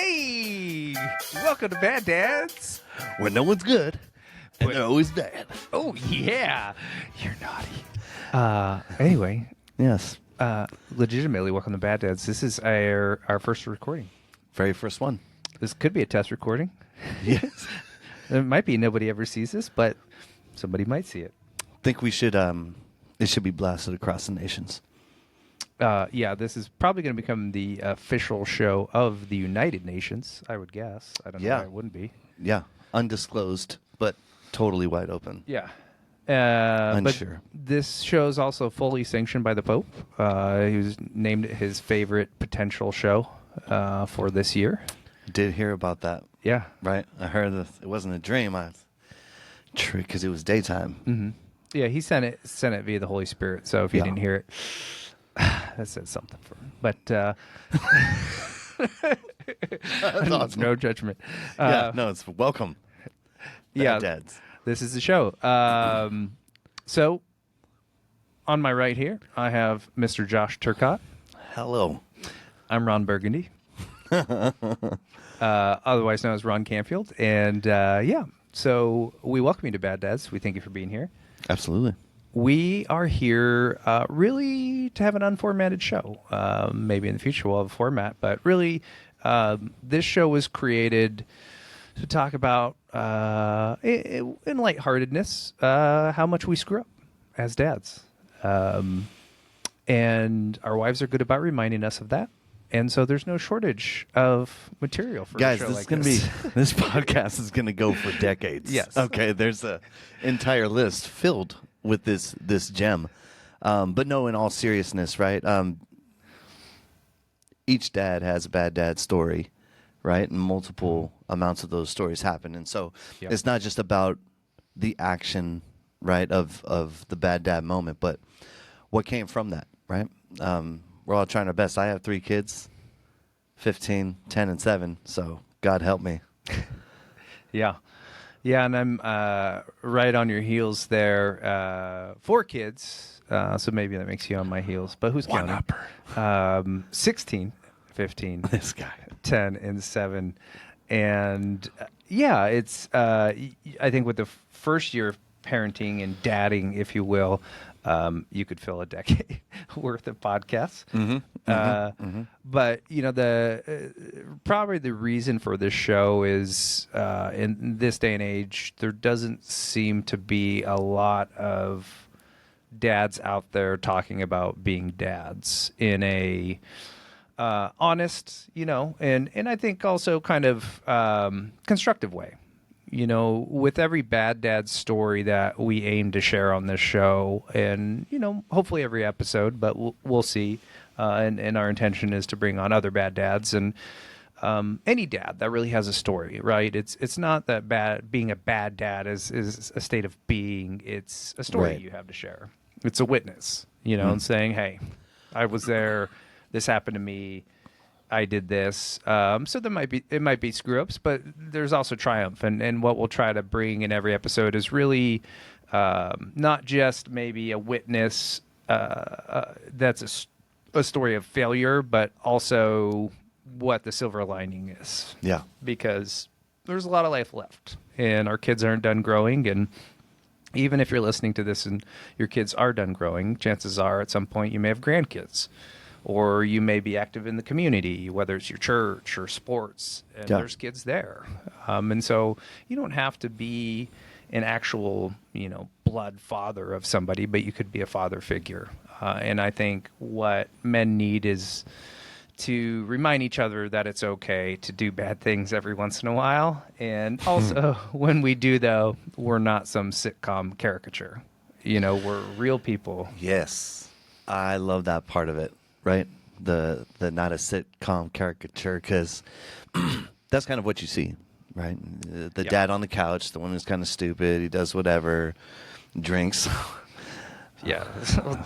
Hey, welcome to Bad Dads. Where no one's good, and they're always bad. Oh yeah, you're naughty. Anyway, Yes. legitimately, welcome to Bad Dads. This is our first recording. Very first one. This could be a test recording. Yes. It might be nobody ever sees this, but somebody might see it. Think we should, it should be blasted across the nations. Yeah, this is probably going to become the official show of the United Nations, I would guess. I don't know Yeah. why it wouldn't be. Yeah. Undisclosed, but totally wide open. Yeah. Unsure. But this show is also fully sanctioned by the Pope. He was named it his favorite potential show for this year. Did hear about that, Yeah. right? I heard that it wasn't a dream. True, because it was daytime. Mm-hmm. Yeah, he sent it via the Holy Spirit. So if you Yeah. didn't hear it, that says something for him. But That's awesome. no judgment. Yeah, no, it's welcome. Yeah, Bad Dads. this is the show. So on my right here, I have Mr. Josh Turcott. Hello. I'm Ron Burgundy, otherwise known as Ron Canfield. And yeah, so we welcome you to Bad Dads. We thank you for being here. Absolutely. We are here really to have an unformatted show. Maybe in the future we'll have a format, but really this show was created to talk about, in lightheartedness, how much we screw up as dads. And our wives are good about reminding us of that. And so there's no shortage of material for Guys, a show this like is going to be this podcast is going to go for decades. Yes. Okay, there's a entire list filled with this gem. But no, in all seriousness, right? Each dad has a bad dad story, right? And multiple amounts of those stories happen. And so Yep. it's not just about the action, right, of the bad dad moment, but what came from that, right? We're all trying our best. I have 3 kids, 15, 10, and 7. So God help me. Yeah. Yeah, and I'm right on your heels there. 4 kids, so maybe that makes you on my heels. But who's One counting? 16, 15, This guy. 10, and 7. And yeah, it's I think with the first year of parenting and dadding, if you will, you could fill a decade worth of podcasts. But you know, probably the reason for this show is in this day and age, there doesn't seem to be a lot of dads out there talking about being dads in a honest, you know, and I think also kind of constructive way. You know, with every bad dad story that we aim to share on this show, and you know, hopefully every episode, but we'll see. And our intention is to bring on other bad dads and any dad that really has a story, right? It's not that being a bad dad is a state of being. It's a story Right. you have to share. It's a witness, you know, and saying, hey, I was there. This happened to me. I did this. So it might be screw ups, but there's also triumph. And what we'll try to bring in every episode is really not just maybe a witness that's a story of failure, but also what the silver lining is. Yeah. Because there's a lot of life left, and our kids aren't done growing. And even if you're listening to this and your kids are done growing, chances are at some point you may have grandkids. Or you may be active in the community, whether it's your church or sports, and Yeah. there's kids there. And so you don't have to be an actual, you know, blood father of somebody, but you could be a father figure. And I think what men need is to remind each other that it's okay to do bad things every once in a while. And also, when we do, though, we're not some sitcom caricature. You know, we're real people. Yes. I love that part of it, right? The not a sitcom caricature, because that's kind of what you see, right? The Yeah. dad on the couch, the one who's kind of stupid, he does whatever, drinks. Yeah,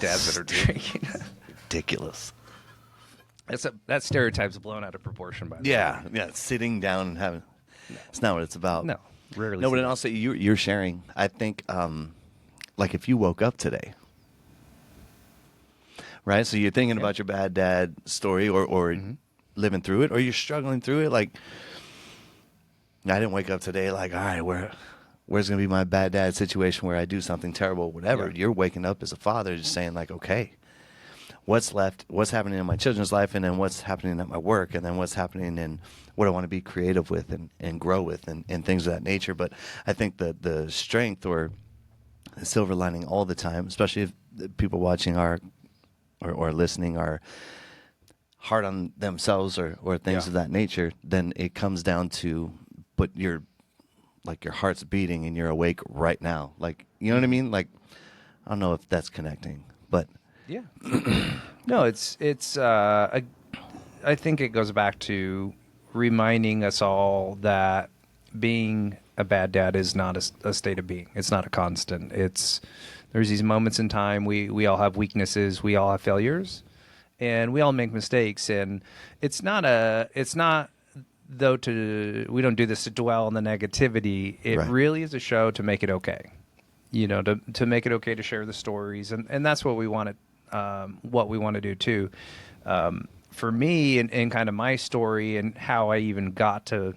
dads that are drinking. Ridiculous. That stereotype's blown out of proportion by the way. Yeah, sitting down and having. It's not what it's about. No, rarely. No, but see then that. also you're sharing. I think, like if you woke up today, right? So you're thinking about your bad dad story, or living through it or you're struggling through it. Like, I didn't wake up today like, all right, where's going to be my bad dad situation where I do something terrible, whatever. Yeah. You're waking up as a father just saying like, okay, what's left, what's happening in my children's life, and then what's happening at my work, and then what's happening in what I want to be creative with and grow with and things of that nature. But I think the strength or the silver lining all the time, especially if the people watching or listening are hard on themselves or things Yeah. of that nature, then it comes down to, but you're like your heart's beating and you're awake right now. Like, you know what I mean? Like, I don't know if that's connecting, but Yeah. No, I think it goes back to reminding us all that being a bad dad is not a state of being. It's not a constant. There's these moments in time. We all have weaknesses. We all have failures, and we all make mistakes. And it's not we don't do this to dwell on the negativity. It Right. really is a show to make it okay. To make it okay to share the stories, and that's what we want to do too. For me, and kind of my story and how I even got to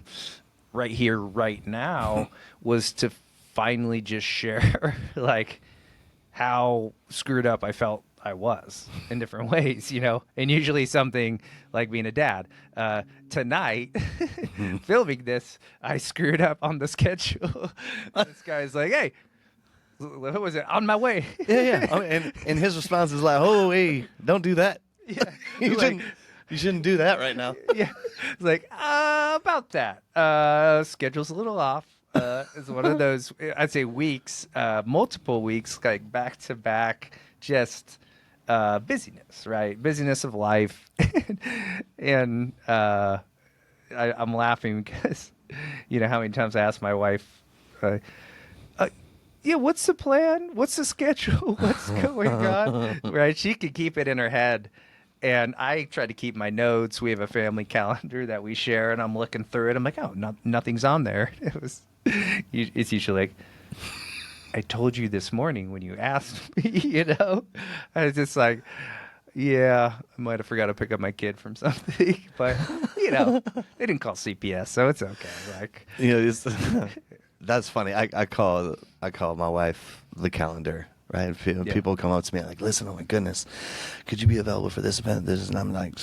right here, right now, was to finally just share like how screwed up I felt I was in different ways, and usually something like being a dad. Tonight, filming this, I screwed up on the schedule. This guy's like, hey, what was it? On my way. yeah. Oh, and his response is like, oh, hey, don't do that. Yeah. You Like, shouldn't do that right now. yeah. It's like, about that. Schedule's a little off. It's one of those, I'd say weeks, multiple weeks, like back to back, just busyness, right? Busyness of life. And I'm laughing because, how many times I ask my wife, yeah, what's the plan? What's the schedule? What's going on? Right? She could keep it in her head. And I try to keep my notes. We have a family calendar that we share, and I'm looking through it. I'm like, oh, nothing's on there. It's usually like, I told you this morning when you asked me, I was just like, yeah, I might have forgot to pick up my kid from something. But, they didn't call CPS, so it's okay. Like, It's, that's funny. I call my wife the calendar, right? People come up to me like, listen, oh my goodness, could you be available for this event? And I'm like,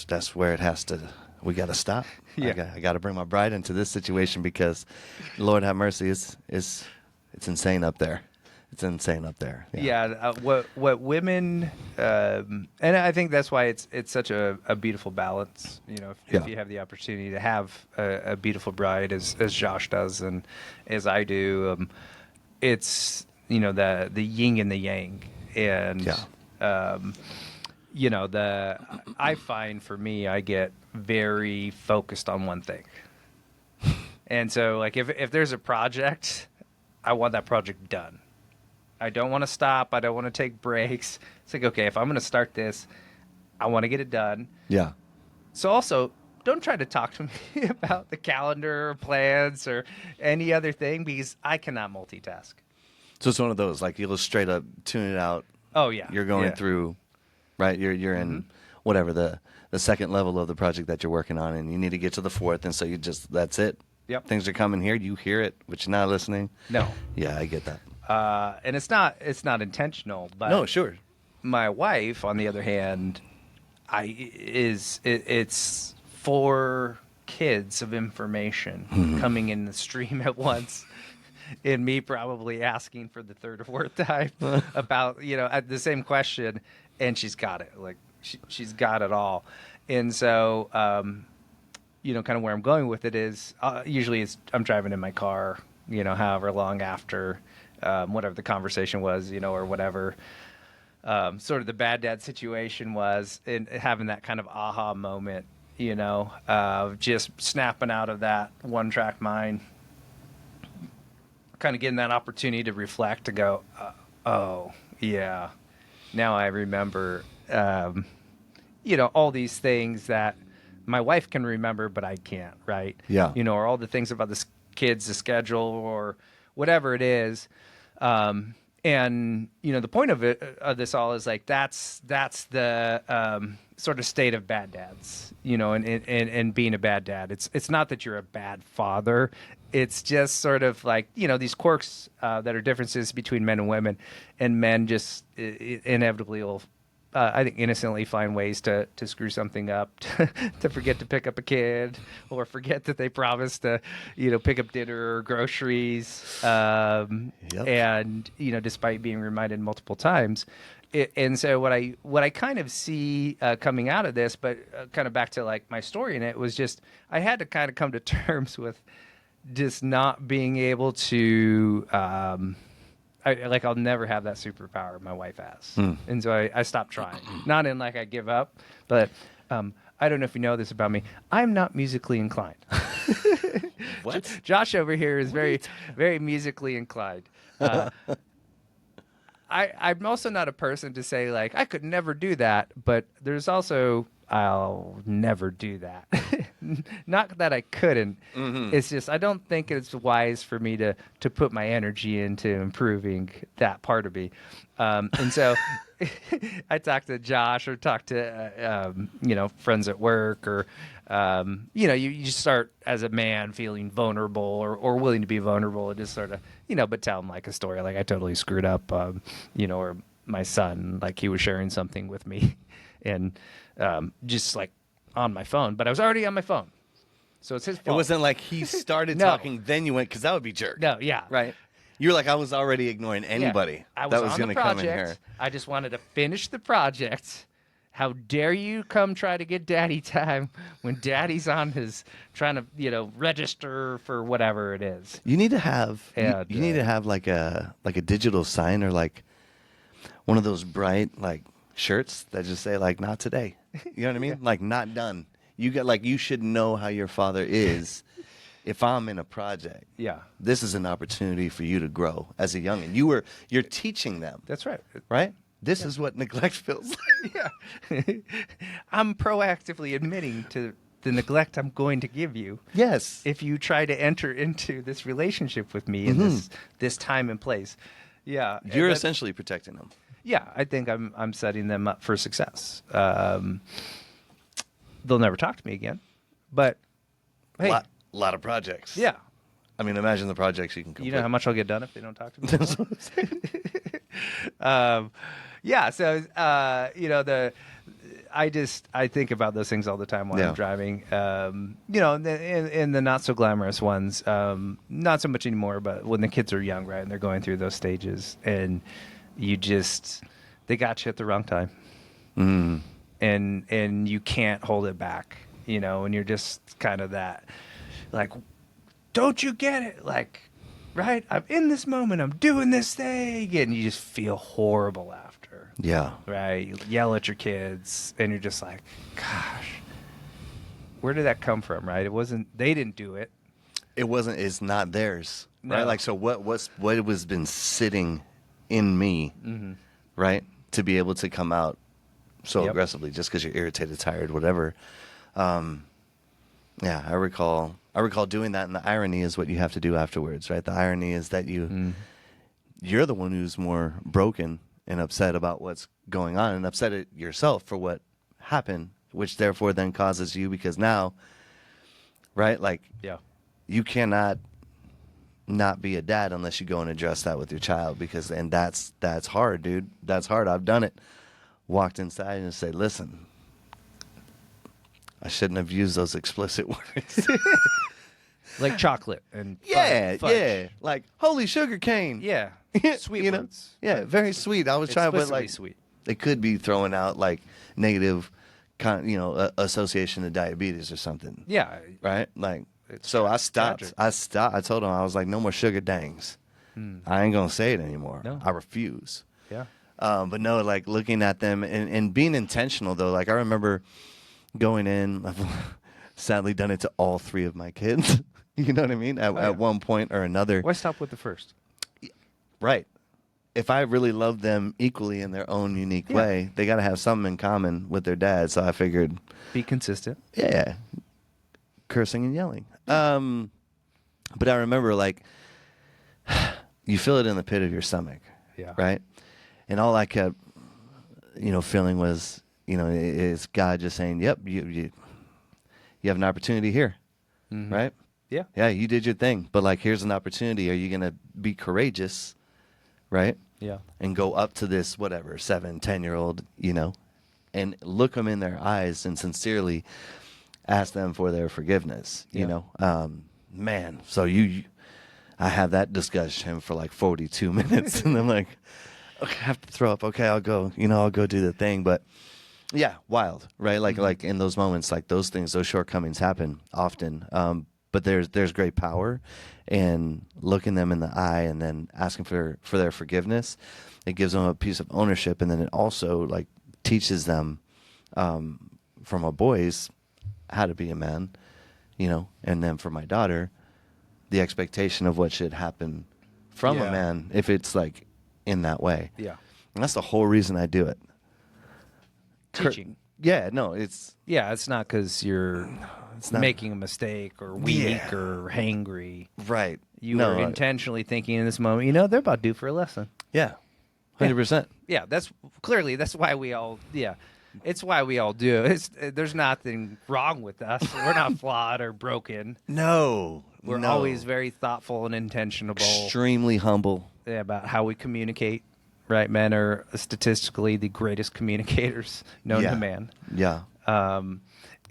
that's where it has to. We got to stop. Yeah. I got to bring my bride into this situation because, Lord have mercy, it's insane up there. It's insane up there. Yeah, what women, and I think that's why it's such a beautiful balance. If you have the opportunity to have a beautiful bride, as Josh does and as I do, it's the yin and the yang, and I find for me, I get very focused on one thing, and so like if there's a project, I want that project done. I don't want to stop. I don't want to take breaks. It's like, okay, if I'm going to start this, I want to get it done. Yeah. So also, don't try to talk to me about the calendar or plans or any other thing because I cannot multitask. So it's one of those, like, you'll straight up tune it out. Oh, yeah. You're going through, right? You're in whatever the second level of the project that you're working on, and you need to get to the fourth, and so that's it. Yep. Things are coming here. You hear it, but you're not listening. No. Yeah, I get that. And it's not intentional, but No, sure. my wife, on the other hand, it's 4 kids of information coming in the stream at once, and me probably asking for the third or fourth time about at the same question, and she's got it. Like she's got it all, and so kind of where I'm going with it is usually I'm driving in my car, however long after. Whatever the conversation was, or whatever sort of the bad dad situation was, and having that kind of aha moment, just snapping out of that one track mind, kind of getting that opportunity to reflect, to go, oh, yeah, now I remember, all these things that my wife can remember, but I can't, right? Yeah. Or all the things about the kids, the schedule, or whatever it is. And the point of this all is like that's the sort of state of bad dads, you know, and being a bad dad. It's not that you're a bad father. It's just sort of like, you know, these quirks that are differences between men and women, and men just inevitably will, I think, innocently find ways to screw something up, to forget to pick up a kid, or forget that they promised to, you know, pick up dinner or groceries. Yep. And, you know, despite being reminded multiple times. And so what I kind of see coming out of this, but kind of back to like my story in it, was just I had to kind of come to terms with just not being able to I'll never have that superpower my wife has. And so I stopped trying. Not in like I give up, but I don't know if you know this about me. I'm not musically inclined. What? Josh over here is very musically inclined. I'm also not a person to say like I could never do that, but there's also I'll never do that. Not that I couldn't. It's just I don't think it's wise for me to put my energy into improving that part of me. And so I talk to Josh or talk to you know, friends at work, or you know, you start as a man feeling vulnerable or willing to be vulnerable, and just sort of, you know, but tell them like a story like I totally screwed up, you know, or my son, like he was sharing something with me and just like on my phone, but I was already on my phone, so it's his It fault. wasn't like he started No. talking, then you went, because that would be jerk. No, yeah, Right? You're like, I was already ignoring Yeah. anybody I was that was on going the to come in project. here. I just wanted to finish the project. How dare you come try to get daddy time when daddy's on his trying to, you know, register for whatever it is. You need to have And, you need to have like a digital sign, or like one of those bright like shirts that just say like not today. You know what I mean? Like not done. You get like you should know how your father is. If I'm in a project, Yeah, this is an opportunity for you to grow as a youngin. You're teaching them, that's right. right? This is what neglect feels like. Yeah. I'm proactively admitting to the neglect I'm going to give you Yes. if you try to enter into this relationship with me in this time and place. Yeah. and You're that- essentially protecting them. Yeah, I think I'm setting them up for success. They'll never talk to me again, but hey, Lot of projects. yeah, I mean, imagine the projects you can complete. you know how much I'll get done if they don't talk to me anymore? Yeah, so you know, I think about those things all the time while Yeah. I'm driving. You know, in the not so glamorous ones, not so much anymore. But when the kids are young, right, and they're going through those stages, and they got you at the wrong time, and you can't hold it back, you know, and you're just kind of that, like, don't you get it, like. Right, I'm in this moment. I'm doing this thing, and you just feel horrible after. Yeah. Right, you yell at your kids, and you're just like, "Gosh, where did that come from?" Right? It wasn't. They didn't do it. It wasn't. It's not theirs. No. Right. Like so. What was been sitting in me, right, to be able to come out so Yep. aggressively just because you're irritated, tired, whatever. Yeah, I recall doing that, and the irony is what you have to do afterwards, right? The irony is that you're the one who's more broken and upset about what's going on, and upset at yourself for what happened, which therefore then causes you, because now, right, like Yeah. you cannot not be a dad unless you go and address that with your child, because and that's hard, dude. That's hard. I've done it. Walked inside and say, listen, I shouldn't have used those explicit words. Like chocolate and Yeah, fudge. yeah. Like holy sugar cane. Yeah. Sweet You know? words. Yeah, very sweet. I was trying, but Explicitly like sweet. they could be throwing out like negative, association to diabetes or something. Yeah. Right. Like It's so, I stopped. tragic. I stopped. I told him, I was like, no more sugar dangs. I ain't gonna say it anymore. No. I refuse. Yeah. But no, like looking at them and being intentional though. Like I remember going in. I've sadly done it to all three of my kids. You know what I mean? yeah. At one point or another. Why stop with the first? Right. If I really love them equally in their own unique Yeah. way, they got to have something in common with their dad. So I figured, Be consistent. yeah, cursing and yelling. But I remember like you feel it in the pit of your stomach. Yeah. Right. And all I kept, feeling was You know, it's God just saying, "Yep, you have an opportunity here, right? Yeah. Yeah, you did your thing, but like, here's an opportunity. Are you gonna be courageous, right? Yeah. And go up to this whatever 7, 10-year-old, you know, and look them in their eyes and sincerely ask them for their forgiveness, you Yeah. know? Man, so I have that discussion for like 42 minutes, and I'm like, okay, I have to throw up. Okay, I'll go. You know, I'll go do the thing. But yeah, wild, right? Like in those moments, like those things, those shortcomings happen often. But there's great power in looking them in the eye and then asking for their forgiveness. It gives them a piece of ownership, and then it also like teaches them for my boys how to be a man, you know, and then for my daughter, the expectation of what should happen from a Yeah. man if it's like in that way. Yeah. And that's the whole reason I do it. Teaching. Yeah, no, it's Yeah, it's not because you're it's not making a mistake or weak Yeah. or hangry. right. You no, are intentionally thinking in this moment, you know, they're about due for a lesson. yeah, 100%. Yeah, that's why we all, yeah, it's why we all do. There's nothing wrong with us. We're not flawed or broken. No, We're no. always very thoughtful and intentional extremely humble. about how we communicate. Right, men are statistically the greatest communicators known Yeah. to man. Yeah,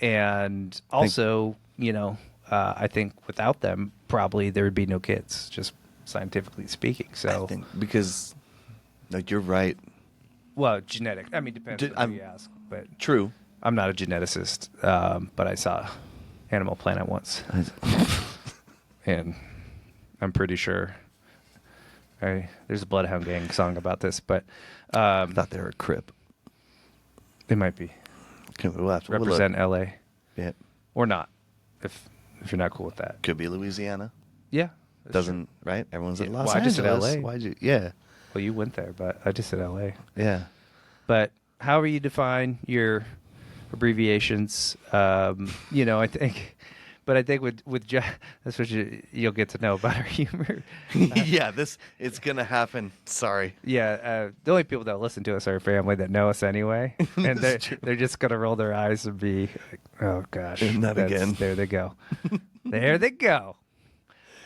And also, you know, I think without them, probably there would be no kids, just scientifically speaking. So, I think because like you're right. well, genetic. I mean, depends on who you I'm- ask. But True. I'm not a geneticist, but I saw Animal Planet once, and I'm pretty sure. There's a Bloodhound Gang song about this, but I thought they were a Crip. they might be We'll have to we'll look. represent LA Yeah, or not, if you're not cool with that. could be Louisiana. Yeah, that's Doesn't right? Everyone's in Yeah, Los well, I just said Angeles. LA. Why'd you? Yeah, true. Well, you went there, but I just said LA. yeah. But however you define your abbreviations, you know, I think with that's what you'll get to know about our humor. Yeah, it's gonna happen. Sorry. Yeah, the only people that listen to us are our family that know us anyway, and they're just gonna roll their eyes and be like, "Oh gosh, Not again." There they go, there they go."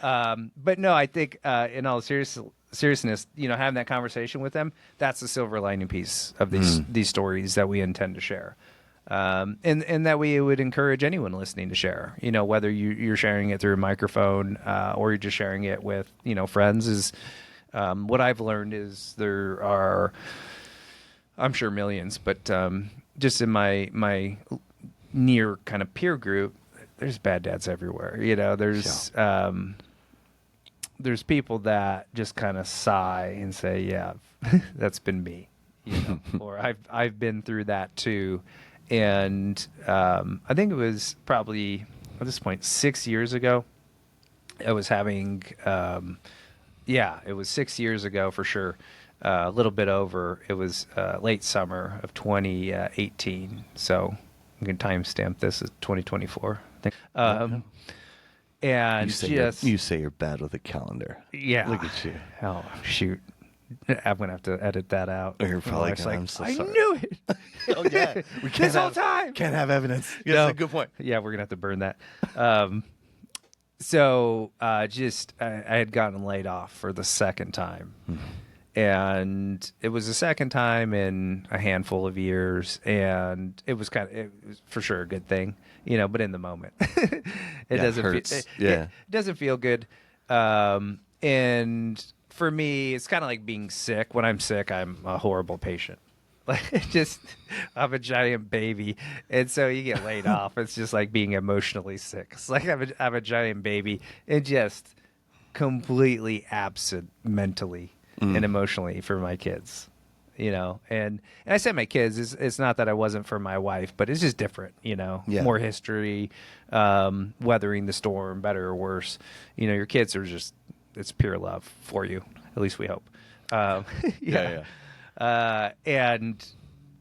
But no, I think in all seriousness, you know, having that conversation with them, that's the silver lining piece of these stories that we intend to share. And that we would encourage anyone listening to share, you know, whether you're sharing it through a microphone or you're just sharing it with, you know, friends is what I've learned is there are, I'm sure millions, but just in my near kind of peer group, there's bad dads everywhere. You know, there's people that just kind of sigh and say, yeah, that's been me, you know, or I've been through that too. And I think it was probably at this point 6 years ago. I was having, it was 6 years ago for sure. A little bit over. It was late summer of 2018. So I'm going to timestamp this as 2024. I think. And You say you're bad with a calendar. yeah. Look at you. Oh shoot. I'm gonna have to edit that out. You're probably It's gonna. like, I'm so I sorry. knew it. Oh yeah, we This whole time. Can't have evidence. Yeah, No. that's a good point. Yeah, we're gonna have to burn that. So I had gotten laid off for the second time, and it was the second time in a handful of years, and it was for sure a good thing, you know. But in the moment, it doesn't hurts. Feel, it doesn't feel good. And for me, it's kind of like being sick. When I'm sick, I'm a horrible patient. Like I'm a giant baby, and so you get laid off. It's just like being emotionally sick. It's like I'm a giant baby and just completely absent mentally and emotionally for my kids, you know. And I say my kids. It's not that I wasn't for my wife, but it's just different, you know. Yeah. More history, weathering the storm, better or worse. You know, your kids are just it's pure love for you. At least we hope. Yeah. And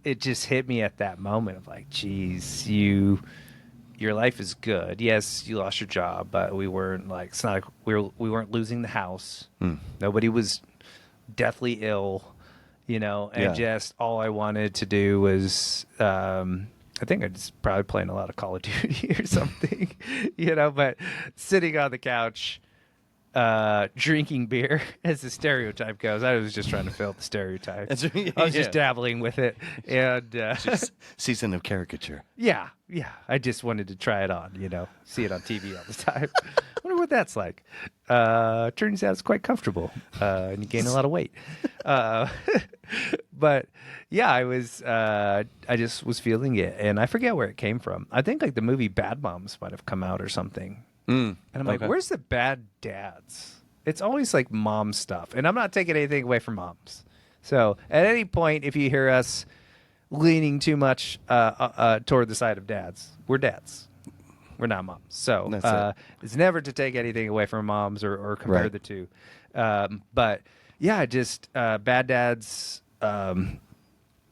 it just hit me at that moment of like, geez, your life is good. Yes, you lost your job, but we weren't like, it's not like we weren't losing the house. Nobody was deathly ill. you know, and Yeah. just all I wanted to do was, I think I was probably playing a lot of Call of Duty or something, you know, but sitting on the couch, drinking beer, as the stereotype goes. I was just trying to fill the stereotype. That's right, I was just yeah. dabbling with it, and Just season of caricature. yeah, I just wanted to try it on, you know, see it on TV all the time. Wonder what that's like. Turns out it's quite comfortable, and you gain a lot of weight. Uh, but yeah, I just was feeling it, and I forget where it came from. I think like the movie Bad Moms might have come out or something. And I'm like, Okay. where's the bad dads? It's always like mom stuff. And I'm not taking anything away from moms. So at any point, if you hear us leaning too much toward the side of dads, we're dads. We're not moms. So That's it. it's never to take anything away from moms or compare Right. the two. But yeah, just bad dads.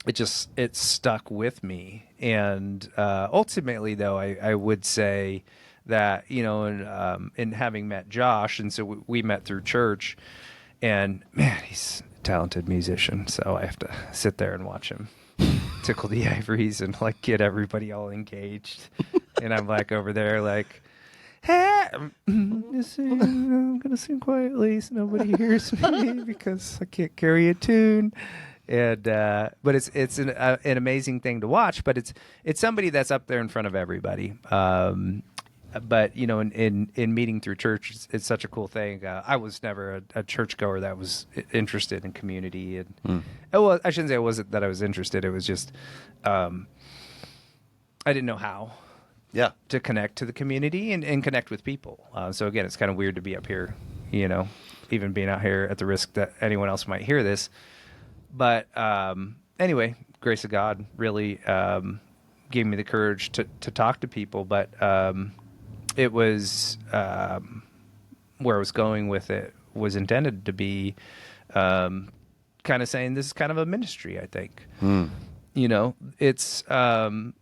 It stuck with me. And ultimately, though, I would say that, you know, in having met Josh, and so we met through church, and man, he's a talented musician. So I have to sit there and watch him tickle the ivories and like get everybody all engaged. And I'm like over there like, hey, I'm gonna sing quietly so nobody hears me because I can't carry a tune. And but it's an amazing thing to watch. But it's somebody that's up there in front of everybody. But you know, in meeting through church, it's such a cool thing. I was never a churchgoer that was interested in community, and well, I shouldn't say it wasn't that I was interested. It was just I didn't know how Yeah. to connect to the community and connect with people. So again, it's kind of weird to be up here, you know, even being out here at the risk that anyone else might hear this. But anyway, grace of God really gave me the courage to talk to people. But it was where I was going with it was intended to be kind of saying this is kind of a ministry, I think. You know, it's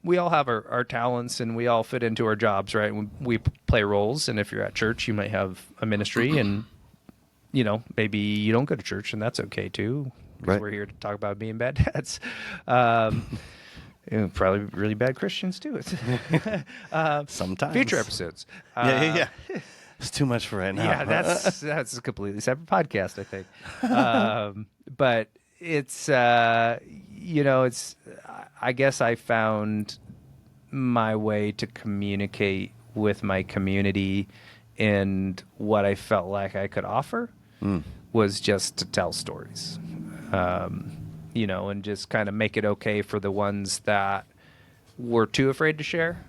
we all have our talents and we all fit into our jobs, right? We play roles, and if you're at church, you might have a ministry, and you know, maybe you don't go to church, and that's okay too. Because Right. we're here to talk about being bad dads. You know, probably really bad Christians too. Sometimes. Future episodes. Yeah. It's too much for right now. Yeah, that's a completely separate podcast, I think. But it's you know, it's I guess I found my way to communicate with my community, and what I felt like I could offer was just to tell stories. You know, and just kind of make it okay for the ones that were too afraid to share,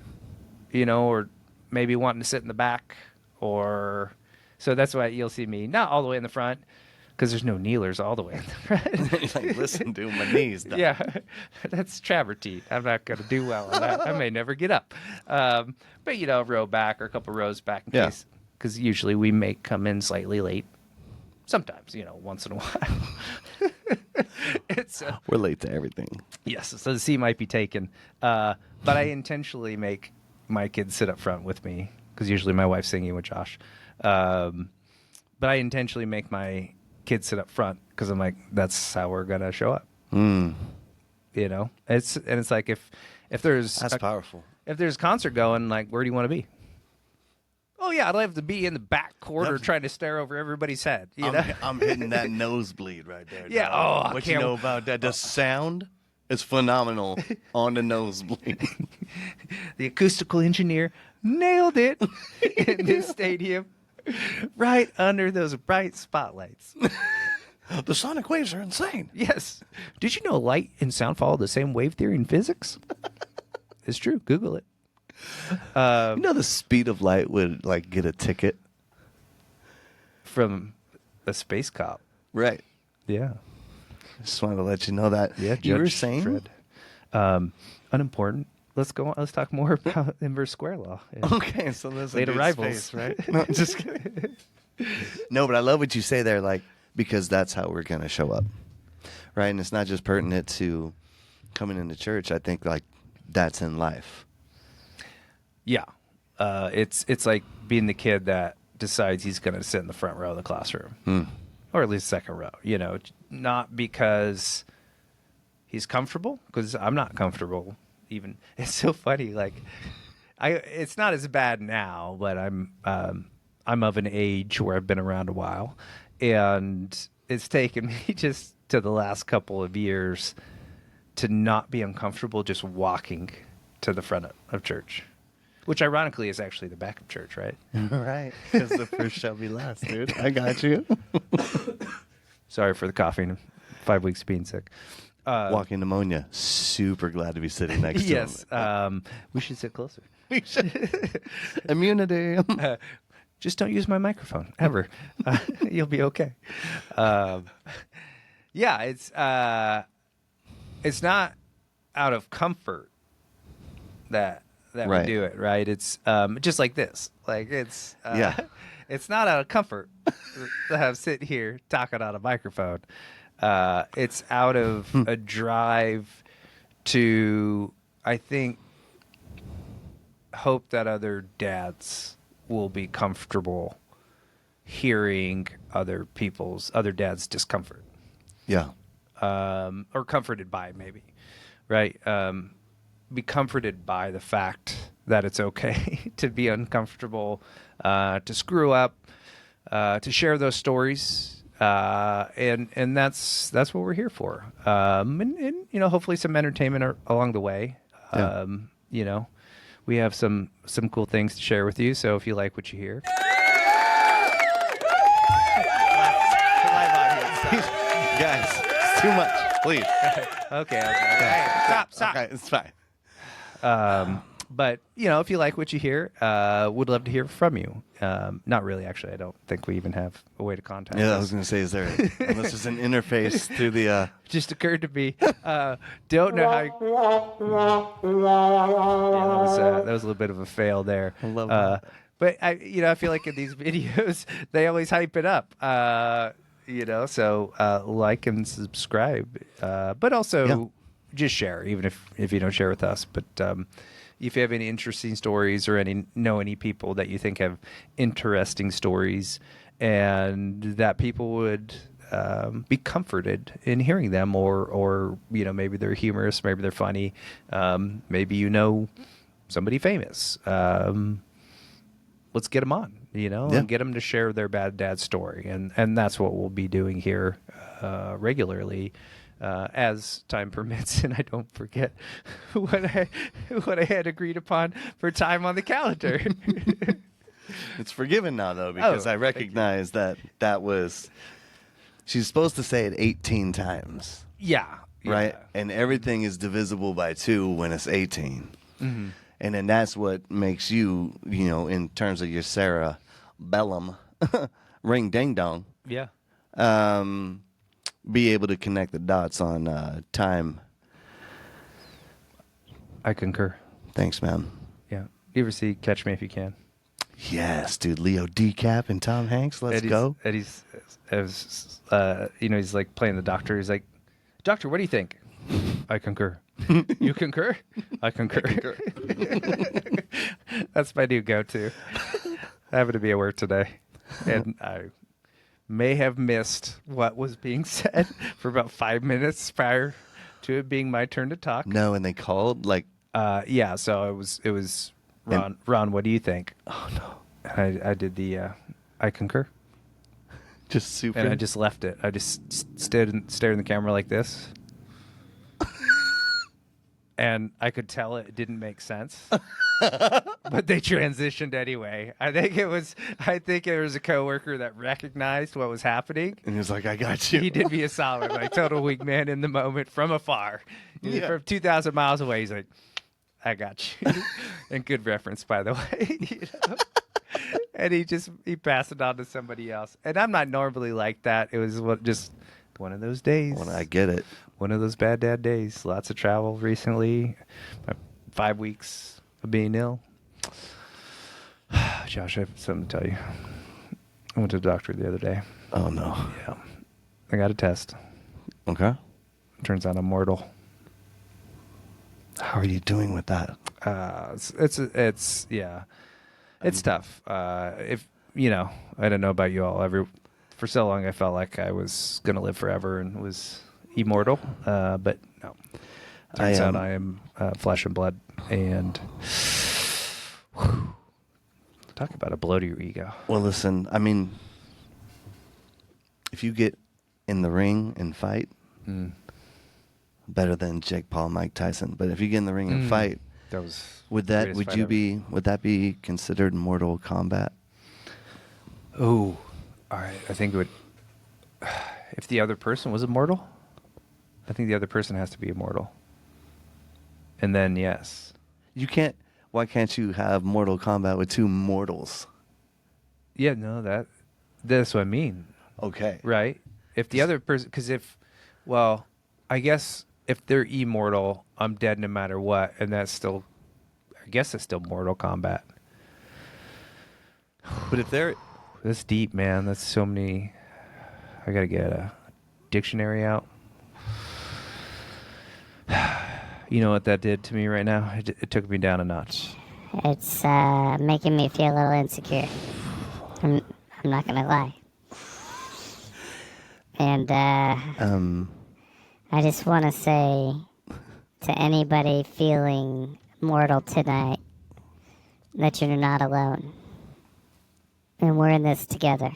you know, or maybe wanting to sit in the back, or so that's why you'll see me not all the way in the front because there's no kneelers all the way in the front. Like, listen, dude, my knees. Down. Yeah, that's travertine. I'm not going to do well on that. I may never get up. But, you know, a row back or a couple rows back in Yeah. case, because usually we may come in slightly late. Sometimes, you know, once in a while. It's We're late to everything. yes, so the C might be taken. But I intentionally make my kids sit up front with me because usually my wife's singing with Josh. But I intentionally make my kids sit up front because I'm like, that's how we're gonna show up. You know, it's like if there's That's powerful. if there's a concert going, like, where do you want to be? Oh yeah, I'd love to be in the back corner Yep. trying to stare over everybody's head. You know, I'm hitting that nosebleed right there. Yeah, dog. oh, I what you can't- know about that? The sound is phenomenal on the nosebleed. the acoustical engineer nailed it in this stadium, right under those bright spotlights. The sonic waves are insane. Yes. Did you know light and sound follow the same wave theory in physics? It's true. Google it. You know the speed of light would like get a ticket. From a space cop. Right. Yeah. Just wanted to let you know that. Yeah. You were Judge saying. Fred. Unimportant. Let's go on. Let's talk more about inverse square law. Yeah. Okay, so listen. Late dude, arrivals. space, right? No, just kidding. No, but I love what you say there, like, because that's how we're gonna show up, right? And it's not just pertinent to coming into church. I think like that's in life. Yeah. It's like being the kid that decides he's going to sit in the front row of the classroom. or at least second row. Not because he's comfortable, because I'm not comfortable. Even it's so funny. Like, it's not as bad now, but I'm of an age where I've been around a while, and it's taken me just to the last couple of years to not be uncomfortable just walking to the front of church, which ironically is actually the back of church, right? Right. Because the first shall be last, dude. I got you. Sorry for the coughing. 5 weeks being sick. Walking pneumonia. Super glad to be sitting next to him. Yes. We should sit closer. Immunity. Just don't use my microphone ever. You'll be okay. Yeah, it's not out of comfort that Right. we do it, right? It's just like this. Like it's it's not out of comfort to have sit here talking on a microphone. It's out of a drive to, I think, hope that other dads will be comfortable hearing other dads' discomfort, Yeah. or comforted by, maybe, right? Be comforted by the fact that it's okay to be uncomfortable, to screw up, to share those stories, and that's what we're here for. And hopefully some entertainment along the way. Yeah. We have some cool things to share with you. So if you like what you hear, Guys, it's too much. Please. okay. Hey, stop. Okay, it's fine. But if you like what you hear, would love to hear from you. Not really, actually. I don't think we even have a way to contact Yeah, I us. was going to say, is there, unless there's an interface through the, Just occurred to me. Don't know how. Yeah, that was a little bit of a fail there. I love that. But I feel like in these videos they always hype it up. So like and subscribe, but also just share, even if you don't share with us. But if you have any interesting stories or know any people that you think have interesting stories, and that people would be comforted in hearing them, or maybe they're humorous, maybe they're funny, maybe somebody famous. Let's get them on, and get them to share their bad dad story, and that's what we'll be doing here regularly. As time permits, and I don't forget what I had agreed upon for time on the calendar. it's forgiven now, though, because I recognize that was, she's supposed to say it 18 times. Yeah. Right? And everything is divisible by 2 when it's 18. Mm-hmm. And then that's what makes you, in terms of your Sarah Bellum, ring ding dong. Yeah. Be able to connect the dots on time. I concur. Thanks, man. Yeah. You ever see Catch Me If You Can? Yes, dude. Leo DeCap and Tom Hanks. Let's go. Eddie's, he's like playing the doctor. He's like, "Doctor, what do you think?" I concur. You concur? I concur. That's my new go-to. I happened to be at work today, and I may have missed what was being said for about 5 minutes prior to it being my turn to talk. No, and they called like. Yeah. So it was Ron. Ron, what do you think? Oh no. And I did the I concur, Just super. and I just left it. I just stared in the camera like this. And I could tell it didn't make sense, but they transitioned anyway. I think there was a coworker that recognized what was happening. And he was like, "I got you." He did me a solid, like total wingman in the moment from afar, from 2,000 miles away. He's like, "I got you," and good reference, by the way. And he passed it on to somebody else. And I'm not normally like that. It was just one of those days. When I get it. One of those bad dad days. Lots of travel recently. 5 weeks of being ill. Josh, I have something to tell you. I went to the doctor the other day. Oh no. Yeah. I got a test. Okay. Turns out I'm mortal. How are you doing with that? It's tough. If I don't know about you all, for so long I felt like I was going to live forever and was immortal, but no. Turns out I am flesh and blood, and talk about a blow to your ego. Well, listen, I mean, if you get in the ring and fight, better than Jake Paul, Mike Tyson. But if you get in the ring and fight, That was would the that greatest would fight you ever. be would that be considered Mortal Kombat? Oh, all right. I think it would. If the other person was immortal, I think the other person has to be immortal. And then yes, You can't. Why can't you have Mortal Kombat with two mortals? yeah, no, that's what I mean, Okay. right? If the other person, because well, I guess if they're immortal, I'm dead no matter what, and that's still, I guess it's still Mortal Kombat. But if they're That's deep, man. That's so many. I gotta get a dictionary out. You know what that did to me right now? It took me down a notch. It's making me feel a little insecure. I'm not gonna lie. And I just want to say to anybody feeling mortal tonight that you're not alone. And we're in this together.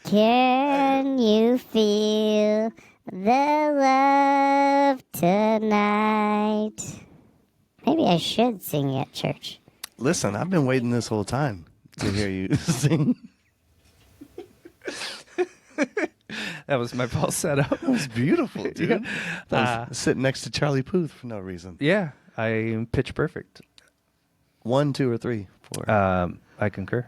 Can you feel the love tonight? Maybe I should sing at church. listen, I've been waiting this whole time to hear you sing. That was my falsetto. It was beautiful, dude. Yeah. I was sitting next to Charlie Puth for no reason. Yeah, I'm pitch perfect. 1, 2, or 3, 4. I concur.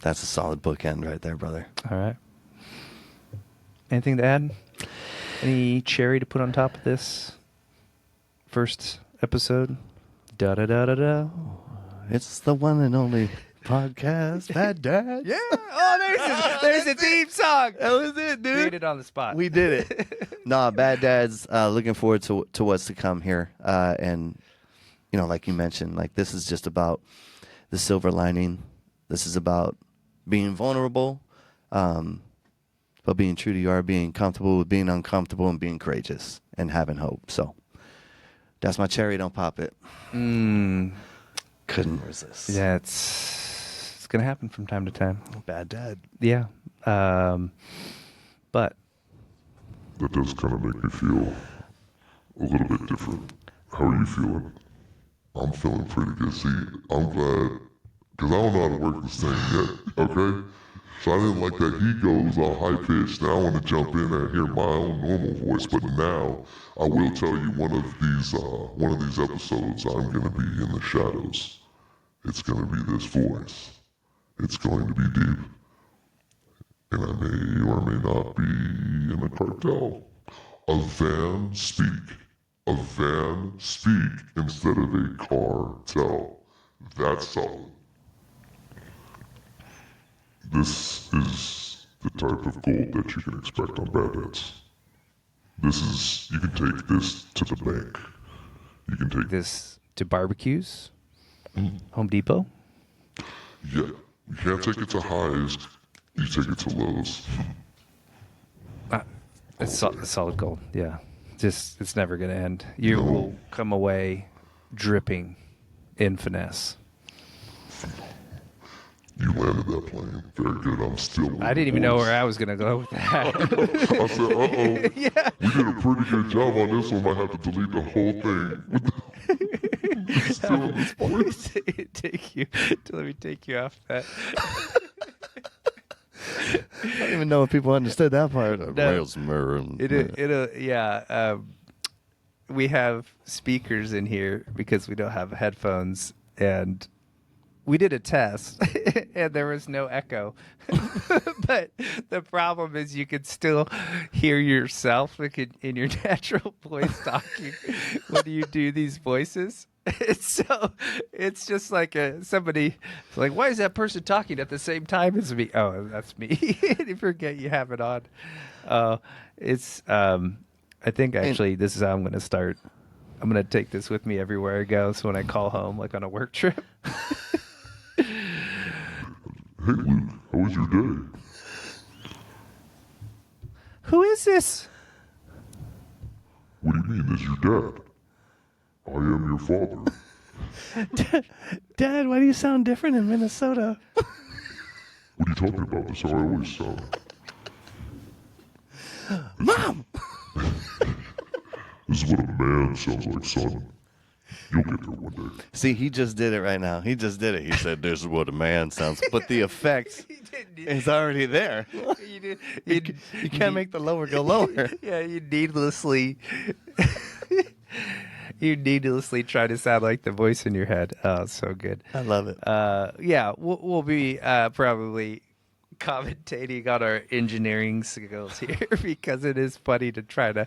That's a solid bookend right there, brother. All right. Anything to add? Any cherry to put on top of this first episode? Da da da da da. It's the one and only podcast, Bad Dad. Yeah. Oh, there's a theme song. That was it, dude. Created on the spot. We did it. Nah, Bad Dads. Looking forward to what's to come here. And you know, like you mentioned, like this is just about the silver lining. This is about being vulnerable, but being true to you are, being comfortable with being uncomfortable, and being courageous and having hope. So that's my cherry. Don't pop it. Couldn't resist. Yeah, it's gonna happen from time to time. Bad Dad. Yeah. But That does kind of make me feel a little bit different. How are you feeling? I'm feeling pretty good. See, I'm glad, because I don't know how to work this thing yet, okay? So I didn't like that he goes all high-pitched. Now I want to jump in and hear my own normal voice, but now I will tell you one of these episodes I'm going to be in the shadows. It's going to be this voice. It's going to be deep. And I may or may not be in a cartel. A van speak. A van speak instead of a cartel. That's solid. This is the type of gold that you can expect on Bad Dads. You can take this to the bank. You can take this to barbecues, Home Depot. Yeah, you can't take it to highs. You take it to lows. It's solid gold. Yeah, just it's never gonna end. You will come away dripping in finesse. You landed that plane. Very good. I'm still. I didn't even know where I was gonna go with that. I said, uh-oh. Yeah. We did a pretty good job on this one. Might have to delete the whole thing. Still in this voice. Let me take you off that. I don't even know if people understood that part. We have speakers in here because we don't have headphones, and we did a test and there was no echo. But the problem is you could still hear yourself in your natural voice talking when you do these voices. So it's just like somebody like, why is that person talking at the same time as me? Oh, that's me. You forget you have it on. I think actually this is how I'm going to start I'm gonna take this with me everywhere I go. So when I call home, like on a work trip, Hey Luke, how was your day? who is this? What do you mean? This is your dad. I am your father. Dad, why do you sound different in Minnesota? What are you talking about? That's how I always sound. Mom! This is what a man sounds like, son. You'll get there one day. See, he just did it right now. He just did it. He said, "This is what a man sounds." But the effect is already there. You can't make the lower go lower. Yeah, you needlessly try to sound like the voice in your head. Oh, so good. I love it. Yeah, we'll be probably commentating on our engineering skills here because it is funny to try to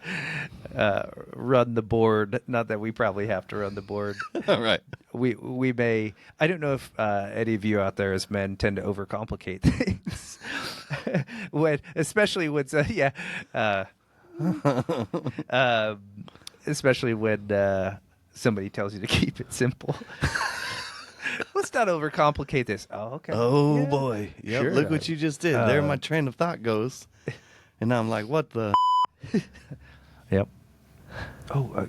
run the board. Not that we probably have to run the board. All right. We may. I don't know if any of you out there as men tend to overcomplicate things. Especially when especially when somebody tells you to keep it simple. Let's not overcomplicate this. Oh, okay. Oh Yeah. boy. Yep. Sure. Look what you just did. There my train of thought goes. And now I'm like, what the? Yep. Oh, I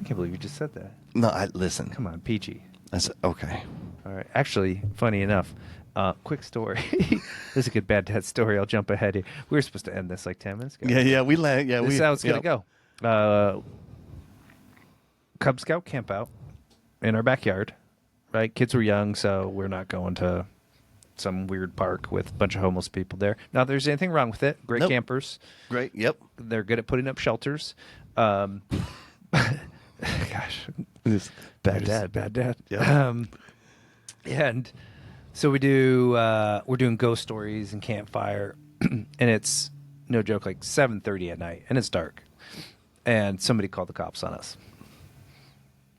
can't believe you just said that. No, listen. Come on, PG. I said, okay. All right. Actually, funny enough, quick story. This is a good bad dad story. I'll jump ahead here. We were supposed to end this like 10 minutes ago. Yeah, we land. Yeah, This is how it's going yep. to go. Cub Scout camp out in our backyard, right? Kids were young, so we're not going to some weird park with a bunch of homeless people there. Not that there's anything wrong with it. Great Nope. campers. Great. Yep. They're good at putting up shelters. Gosh. This bad Just dad. Bad dad. Yeah. And so we're doing ghost stories and campfire, and it's no joke, like 7:30 at night, and it's dark, and somebody called the cops on us.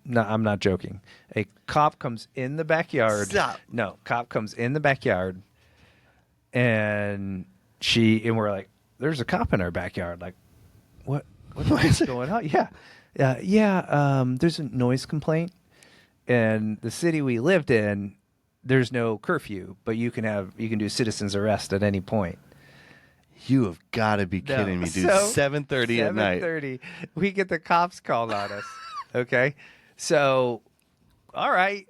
No, I'm not joking. A cop comes in the backyard. Stop. No, cop comes in the backyard, and we're like, "There's a cop in our backyard." Like, what's going on? Yeah. There's a noise complaint, and the city we lived in, there's no curfew, but you can do citizen's arrest at any point. You have got to be kidding me, dude. 7:30 at night. 7:30, we get the cops called on us. Okay, so all right,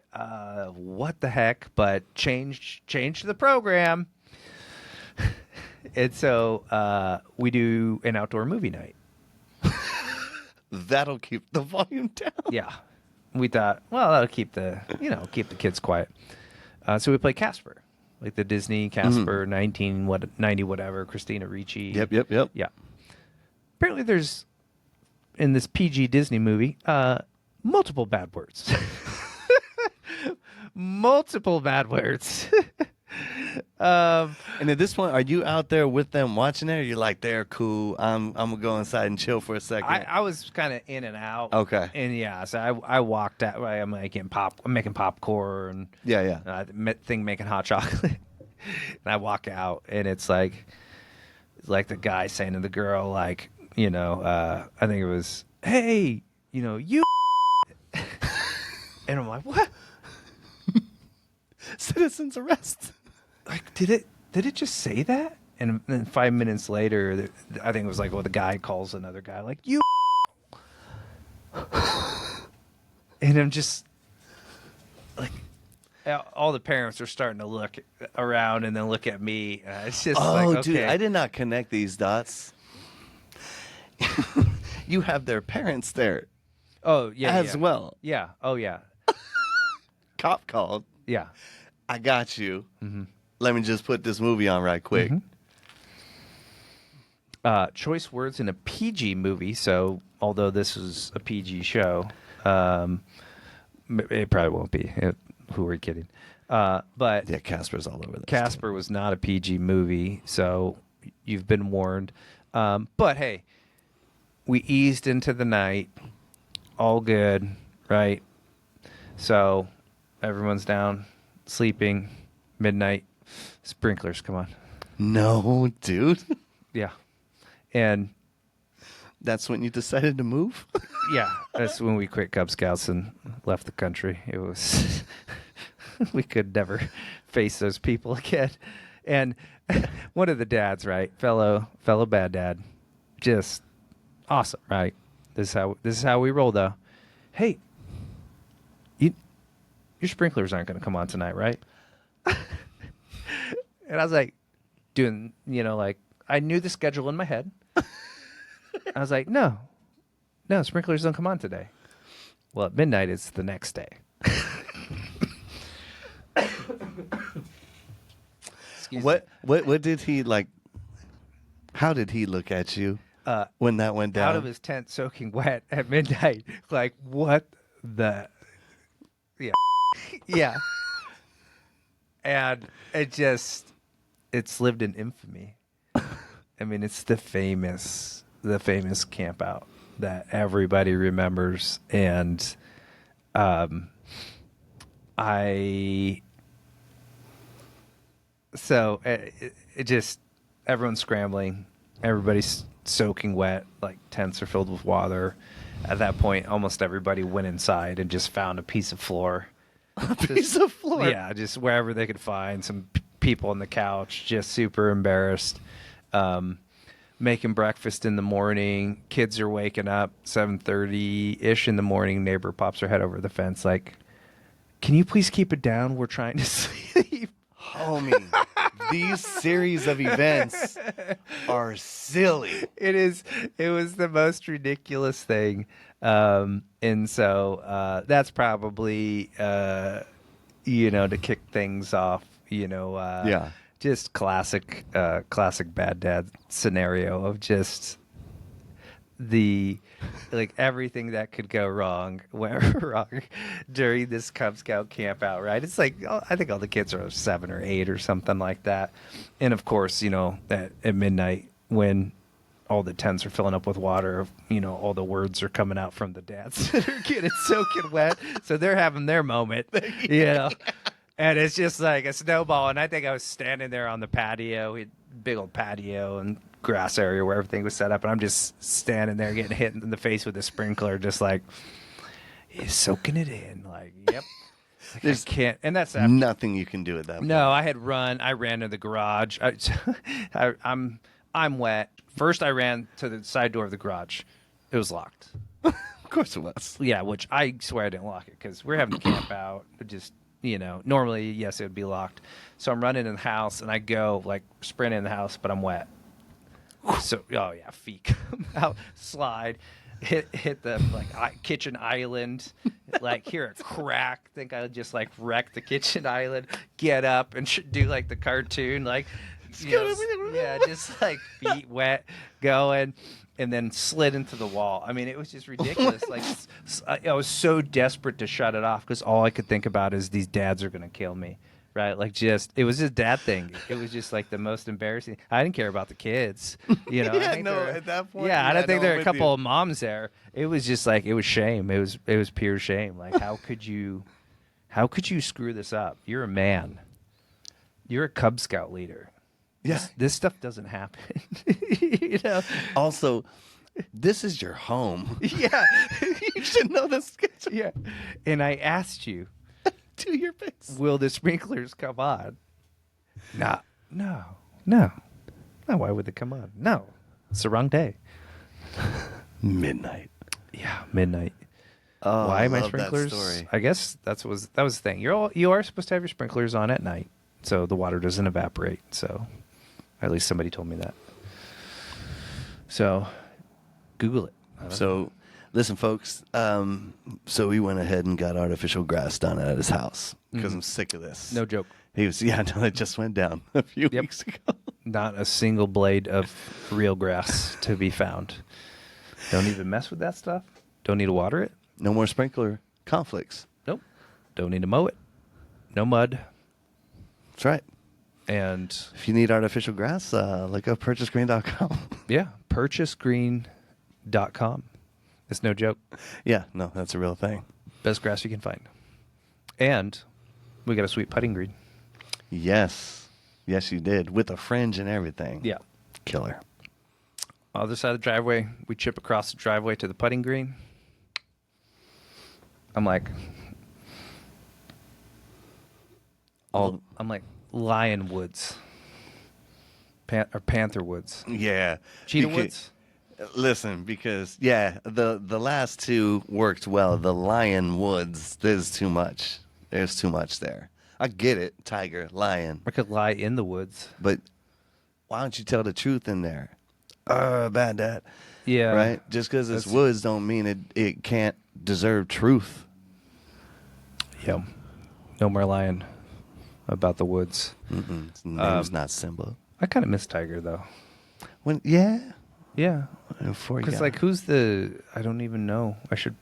what the heck? But change the program, and so we do an outdoor movie night. That'll keep the volume down. Yeah, we thought, well, that'll keep the kids quiet. So we play Casper, like the Disney Casper 1990 whatever, Christina Ricci. Yep. Yeah. Apparently, there's in this PG Disney movie multiple bad words. Multiple bad words. And at this point, are you out there with them watching it? Or you're like, they're cool. I'm gonna go inside and chill for a second. I was kind of in and out. Okay. And yeah, so I walked out. I'm making popcorn. Yeah. Making hot chocolate. And I walk out, and it's like the guy saying to the girl, like, I think it was, "Hey, you." And I'm like, "What? Citizen's arrest." Like, did it just say that?" And then 5 minutes later, I think it was like, the guy calls another guy, like, "You." And I'm just like, all the parents are starting to look around and then look at me. It's just like, okay. Dude, I did not connect these dots. You have their parents there Oh, yeah. as yeah. well. Yeah. Oh, yeah. Cop called. Yeah. I got you. Mm-hmm. Let me just put this movie on right quick. Choice words in a PG movie. So, although this is a PG show, it probably won't be. Who are you kidding? But Yeah, Casper's all over this. Casper was not a PG movie, so you've been warned. But hey, we eased into the night, all good, right? So everyone's down, sleeping, midnight, sprinklers, come on. No, dude. Yeah. And That's when you decided to move? Yeah, that's when we quit Cub Scouts and left the country. It was we could never face those people again. And one of the dads, right, fellow bad dad, just awesome, right? This is how we roll, though. Hey, your sprinklers aren't going to come on tonight, right? And I was like, doing, like I knew the schedule in my head. I was like, no, sprinklers don't come on today. Well, at midnight, it's the next day. Excuse me. What did he like? How did he look at you when that went down? Out of his tent, soaking wet at midnight. Like, what the? Yeah, yeah. And it's lived in infamy. I mean, it's the famous camp out that everybody remembers, and it just, everyone's scrambling, everybody's soaking wet, like tents are filled with water. At that point, almost everybody went inside and just found a piece of floor. Piece of floor. Yeah, just wherever they could find some people on the couch, just super embarrassed. Making breakfast in the morning. Kids are waking up 7:30-ish in the morning. Neighbor pops her head over the fence like, "Can you please keep it down? We're trying to sleep." Homie, these series of events are silly. It was the most ridiculous thing. And so that's probably, to kick things off, Yeah. just classic bad dad scenario of just everything that could go wrong went wrong during this Cub Scout camp out, right? It's like, I think all the kids are 7 or 8 or something like that. And of course, at midnight when all the tents are filling up with water, all the words are coming out from the dads that are getting soaking wet. So they're having their moment, And it's just like a snowball. And I think I was standing there on the patio, we had big old patio and grass area where everything was set up. And I'm just standing there getting hit in the face with a sprinkler, just like, he's soaking it in. Like, yep. Like, There's I can't. And that's after. Nothing you can do at that point. No, I ran to the garage. I'm wet. First, I ran to the side door of the garage. It was locked. Of course it was. Yeah, which I swear I didn't lock it because we're having to camp out. It just, normally, yes, it would be locked. So I'm running in the house, and I go, like, sprint in the house, but I'm wet. So, feet come out, slide, hit the, kitchen island, hear a crack, think I just, wrecked the kitchen island, get up and do, the cartoon, just, feet wet, going, and then slid into the wall. I mean, it was just ridiculous. I was so desperate to shut it off because all I could think about is these dads are going to kill me, right? It was just dad thing. It was just, the most embarrassing. I didn't care about the kids, At that point. Yeah, I don't think there were a couple you. of moms there. It was just it was shame. It was pure shame. How could you screw this up? You're a man. You're a Cub Scout leader. Yeah. This stuff doesn't happen. Also, this is your home. Yeah. You should know the schedule. Yeah. And I asked you, To your face. will the sprinklers come on? No. Why would they come on? No. It's the wrong day. Midnight. Yeah, midnight. Oh, Why I am I love that sprinklers? story. I guess that was the thing. You are supposed to have your sprinklers on at night, so the water doesn't evaporate. So, at least somebody told me that. So, Google it. So, listen, folks. So we went ahead and got artificial grass done at his house because I'm sick of this. No joke. It just went down a few Yep. weeks ago. Not a single blade of real grass to be found. Don't even mess with that stuff. Don't need to water it. No more sprinkler conflicts. Nope. Don't need to mow it. No mud. That's right. And If you need artificial grass, look up purchasegreen.com. yeah, purchasegreen.com. It's no joke. Yeah, no, that's a real thing. Best grass you can find. And we got a sweet putting green. Yes. Yes, you did. With a fringe and everything. Yeah. Killer. Other side of the driveway, we chip across the driveway to the putting green. I'm like, I'm like Lion Woods, or Panther Woods, Yeah. Cheetah Beca- Woods. Listen, because the last two worked well. The Lion Woods, there's too much. There's too much there. I get it, tiger, lion, I could lie in the woods. but why don't you tell the truth in there? Bad dad. Yeah. Right? Just because it's That's- woods don't mean it can't deserve truth. Yeah. No more lying about the woods. His name's not Simba. I kind of miss Tiger though. Yeah. Yeah. Before you Because got- like, who's the? I don't even know. I should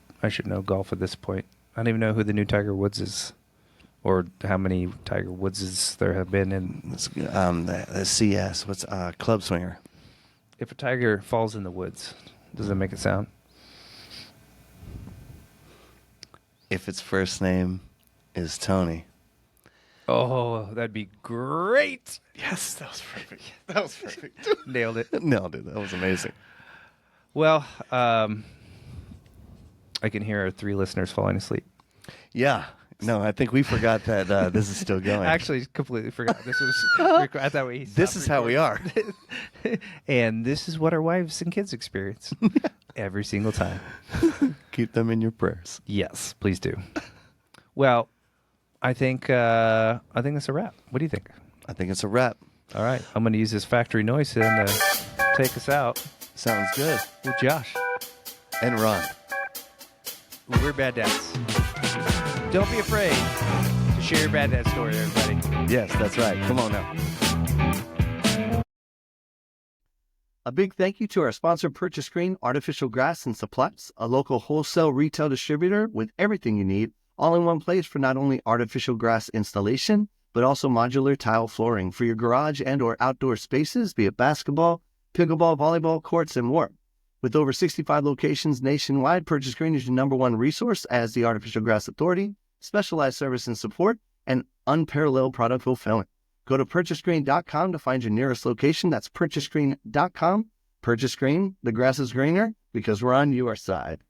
know golf at this point. I don't even know who the new Tiger Woods is, or how many Tiger Woodses there have been. And the CS, what's club swinger? if a tiger falls in the woods, does that make it sound? If its first name is Tony. Oh, that'd be great. Yes, that was perfect. That was perfect. Nailed it. Nailed it. That was amazing. Well, I can hear our 3 listeners falling asleep. Yeah. No, I think we forgot that this is still going. Actually, completely forgot this was. I thought we. this is how we are. And this is what our wives and kids experience every single time. Keep them in your prayers. Yes, please do. Well, I think that's a wrap. What do you think? I think it's a wrap. All right, I'm going to use this factory noise then to take us out. Sounds good. Well, Josh, And Ron. we're bad dads. Don't be afraid to share your bad dad story, everybody. Yes, that's right. Come on now. A big thank you to our sponsor, Purchase Green Artificial Grass and Supplies, a local wholesale retail distributor with everything you need, all in one place for not only artificial grass installation, but also modular tile flooring for your garage and or outdoor spaces, be it basketball, pickleball, volleyball courts, and more. With over 65 locations nationwide, Purchase Green is your #1 resource as the Artificial Grass Authority, specialized service and support, and unparalleled product fulfillment. Go to purchasegreen.com to find your nearest location. That's purchasegreen.com. Purchase Green, the grass is greener because we're on your side.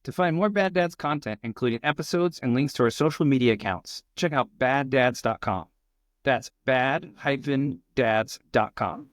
To find more Bad Dads content, including episodes and links to our social media accounts, check out baddads.com. That's bad-dads.com.